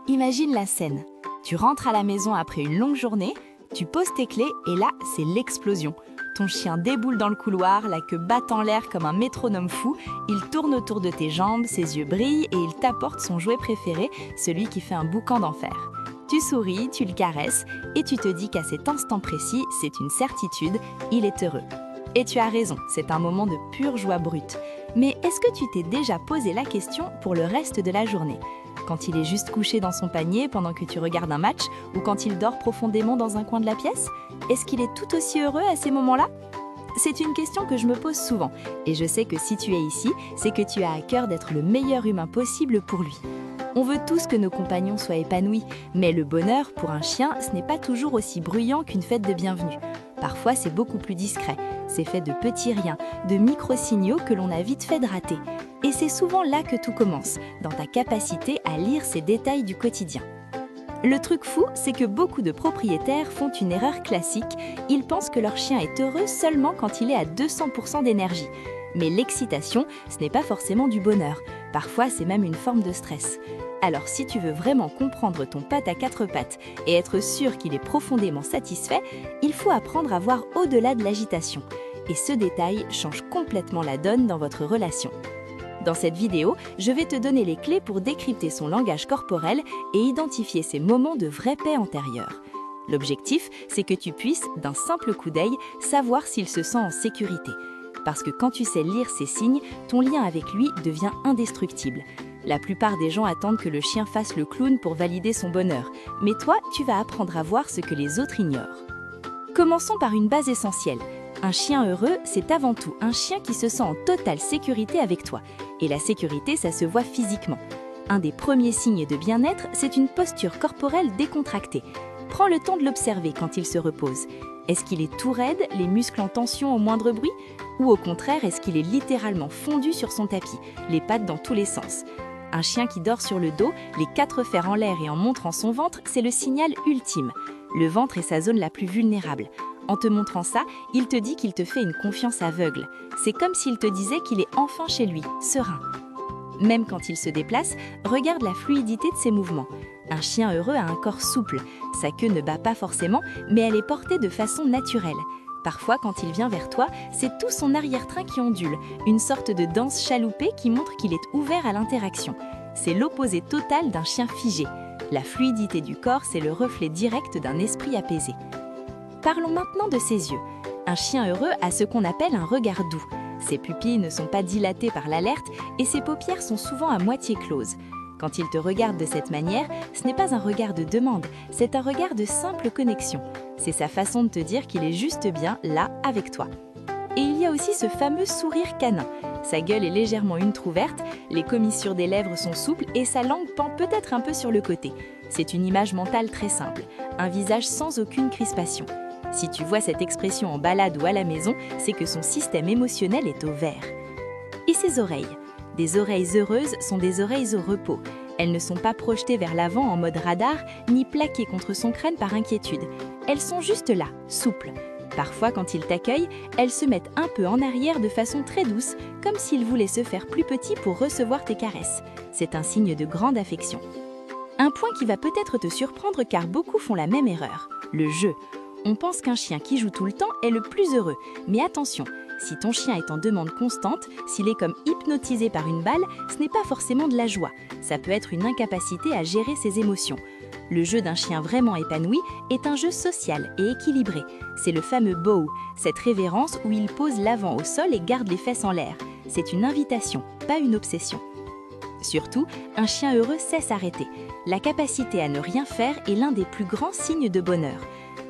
Imagine la scène. Tu rentres à la maison après une longue journée, tu poses tes clés et là, c'est l'explosion. Ton chien déboule dans le couloir, la queue bat en l'air comme un métronome fou, il tourne autour de tes jambes, ses yeux brillent et il t'apporte son jouet préféré, celui qui fait un boucan d'enfer. Tu souris, tu le caresses et tu te dis qu'à cet instant précis, c'est une certitude, il est heureux. Et tu as raison, c'est un moment de pure joie brute. Mais est-ce que tu t'es déjà posé la question pour le reste de la journée ? Quand il est juste couché dans son panier pendant que tu regardes un match ou quand il dort profondément dans un coin de la pièce ? Est-ce qu'il est tout aussi heureux à ces moments-là ? C'est une question que je me pose souvent et je sais que si tu es ici, c'est que tu as à cœur d'être le meilleur humain possible pour lui. On veut tous que nos compagnons soient épanouis, mais le bonheur, pour un chien, ce n'est pas toujours aussi bruyant qu'une fête de bienvenue. Parfois, c'est beaucoup plus discret. C'est fait de petits riens, de micro-signaux que l'on a vite fait de rater. Et c'est souvent là que tout commence, dans ta capacité à lire ces détails du quotidien. Le truc fou, c'est que beaucoup de propriétaires font une erreur classique. Ils pensent que leur chien est heureux seulement quand il est à 200% d'énergie. Mais l'excitation, ce n'est pas forcément du bonheur. Parfois, c'est même une forme de stress. Alors, si tu veux vraiment comprendre ton patte à quatre pattes et être sûr qu'il est profondément satisfait, il faut apprendre à voir au-delà de l'agitation. Et ce détail change complètement la donne dans votre relation. Dans cette vidéo, je vais te donner les clés pour décrypter son langage corporel et identifier ses moments de vraie paix antérieure. L'objectif, c'est que tu puisses, d'un simple coup d'œil, savoir s'il se sent en sécurité. Parce que quand tu sais lire ces signes, ton lien avec lui devient indestructible. La plupart des gens attendent que le chien fasse le clown pour valider son bonheur, mais toi, tu vas apprendre à voir ce que les autres ignorent. Commençons par une base essentielle. Un chien heureux, c'est avant tout un chien qui se sent en totale sécurité avec toi. Et la sécurité, ça se voit physiquement. Un des premiers signes de bien-être, c'est une posture corporelle décontractée. Prends le temps de l'observer quand il se repose. Est-ce qu'il est tout raide, les muscles en tension au moindre bruit ? Ou au contraire, est-ce qu'il est littéralement fondu sur son tapis, les pattes dans tous les sens ? Un chien qui dort sur le dos, les quatre fers en l'air et en montrant son ventre, c'est le signal ultime. Le ventre est sa zone la plus vulnérable. En te montrant ça, il te dit qu'il te fait une confiance aveugle. C'est comme s'il te disait qu'il est enfin chez lui, serein. Même quand il se déplace, regarde la fluidité de ses mouvements. Un chien heureux a un corps souple. Sa queue ne bat pas forcément, mais elle est portée de façon naturelle. Parfois, quand il vient vers toi, c'est tout son arrière-train qui ondule, une sorte de danse chaloupée qui montre qu'il est ouvert à l'interaction. C'est l'opposé total d'un chien figé. La fluidité du corps, c'est le reflet direct d'un esprit apaisé. Parlons maintenant de ses yeux. Un chien heureux a ce qu'on appelle un regard doux. Ses pupilles ne sont pas dilatées par l'alerte et ses paupières sont souvent à moitié closes. Quand il te regarde de cette manière, ce n'est pas un regard de demande, c'est un regard de simple connexion. C'est sa façon de te dire qu'il est juste bien là avec toi. Et il y a aussi ce fameux sourire canin. Sa gueule est légèrement entrouverte, les commissures des lèvres sont souples et sa langue pend peut-être un peu sur le côté. C'est une image mentale très simple, un visage sans aucune crispation. Si tu vois cette expression en balade ou à la maison, c'est que son système émotionnel est au vert. Et ses oreilles ? Des oreilles heureuses sont des oreilles au repos. Elles ne sont pas projetées vers l'avant en mode radar, ni plaquées contre son crâne par inquiétude. Elles sont juste là, souples. Parfois, quand il t'accueille, elles se mettent un peu en arrière de façon très douce, comme s'il voulait se faire plus petit pour recevoir tes caresses. C'est un signe de grande affection. Un point qui va peut-être te surprendre car beaucoup font la même erreur, le jeu. On pense qu'un chien qui joue tout le temps est le plus heureux. Mais attention, si ton chien est en demande constante, s'il est comme hypnotisé par une balle, ce n'est pas forcément de la joie. Ça peut être une incapacité à gérer ses émotions. Le jeu d'un chien vraiment épanoui est un jeu social et équilibré. C'est le fameux bow, cette révérence où il pose l'avant au sol et garde les fesses en l'air. C'est une invitation, pas une obsession. Surtout, un chien heureux sait s'arrêter. La capacité à ne rien faire est l'un des plus grands signes de bonheur.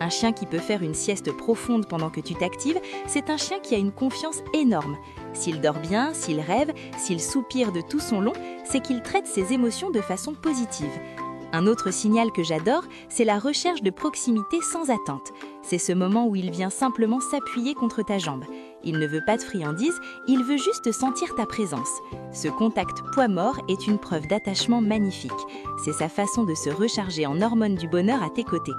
Un chien qui peut faire une sieste profonde pendant que tu t'actives, c'est un chien qui a une confiance énorme. S'il dort bien, s'il rêve, s'il soupire de tout son long, c'est qu'il traite ses émotions de façon positive. Un autre signal que j'adore, c'est la recherche de proximité sans attente. C'est ce moment où il vient simplement s'appuyer contre ta jambe. Il ne veut pas de friandises, il veut juste sentir ta présence. Ce contact poids-mort est une preuve d'attachement magnifique. C'est sa façon de se recharger en hormones du bonheur à tes côtés.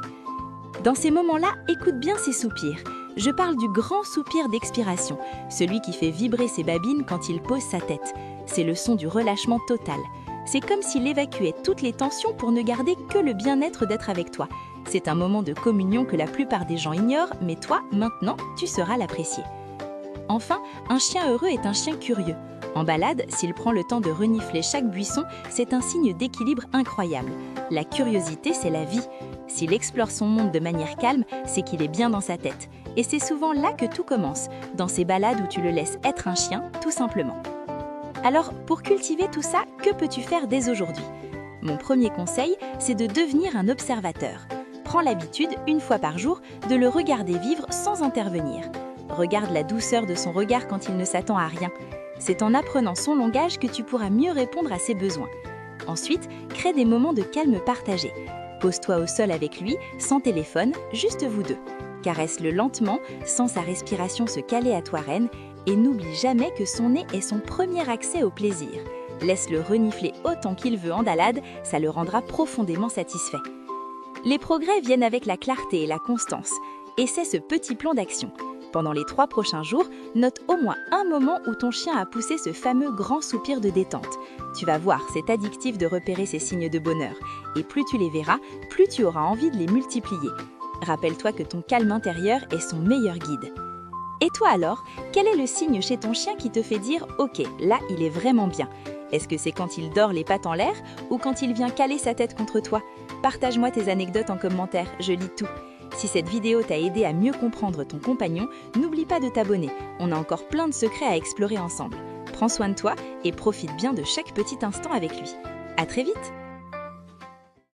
Dans ces moments-là, écoute bien ses soupirs. Je parle du grand soupir d'expiration, celui qui fait vibrer ses babines quand il pose sa tête. C'est le son du relâchement total. C'est comme s'il évacuait toutes les tensions pour ne garder que le bien-être d'être avec toi. C'est un moment de communion que la plupart des gens ignorent, mais toi, maintenant, tu sauras l'apprécier. Enfin, un chien heureux est un chien curieux. En balade, s'il prend le temps de renifler chaque buisson, c'est un signe d'équilibre incroyable. La curiosité, c'est la vie. S'il explore son monde de manière calme, c'est qu'il est bien dans sa tête. Et c'est souvent là que tout commence, dans ces balades où tu le laisses être un chien, tout simplement. Alors, pour cultiver tout ça, que peux-tu faire dès aujourd'hui? Mon premier conseil, c'est de devenir un observateur. Prends l'habitude, une fois par jour, de le regarder vivre sans intervenir. Regarde la douceur de son regard quand il ne s'attend à rien. C'est en apprenant son langage que tu pourras mieux répondre à ses besoins. Ensuite, crée des moments de calme partagés. Pose-toi au sol avec lui, sans téléphone, juste vous deux. Caresse-le lentement, sens sa respiration se caler à toi reine, et n'oublie jamais que son nez est son premier accès au plaisir. Laisse-le renifler autant qu'il veut en balade, ça le rendra profondément satisfait. Les progrès viennent avec la clarté et la constance. Et c'est ce petit plan d'action. Pendant les 3 prochains jours, note au moins un moment où ton chien a poussé ce fameux grand soupir de détente. Tu vas voir, c'est addictif de repérer ces signes de bonheur. Et plus tu les verras, plus tu auras envie de les multiplier. Rappelle-toi que ton calme intérieur est son meilleur guide. Et toi alors, quel est le signe chez ton chien qui te fait dire « Ok, là, il est vraiment bien ». Est-ce que c'est quand il dort les pattes en l'air ou quand il vient caler sa tête contre toi? Partage-moi tes anecdotes en commentaire, je lis tout. Si cette vidéo t'a aidé à mieux comprendre ton compagnon, n'oublie pas de t'abonner. On a encore plein de secrets à explorer ensemble. Prends soin de toi et profite bien de chaque petit instant avec lui. À très vite!